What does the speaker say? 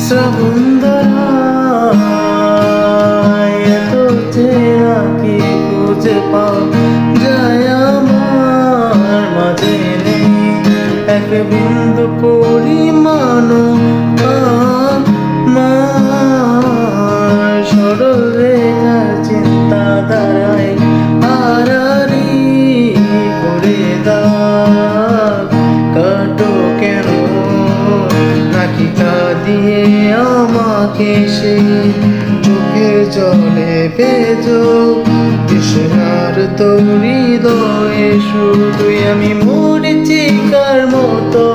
শ্রাবণ ধারায় এত চেনা কি খুঁজে পাওয়া যায় আমার মাঝে নেই এক বিন্দু পরিমাণও আমার সরল রেখার চিন্তা ধারায় আড়াআড়ি করে দাও কাটো কেন নাকি কাঁদিয়ে আমাকে সেই চোখের জলে ভেজো তৃষ্ণার হৃদয়ে শুধুই আমি মরিচিকার মতো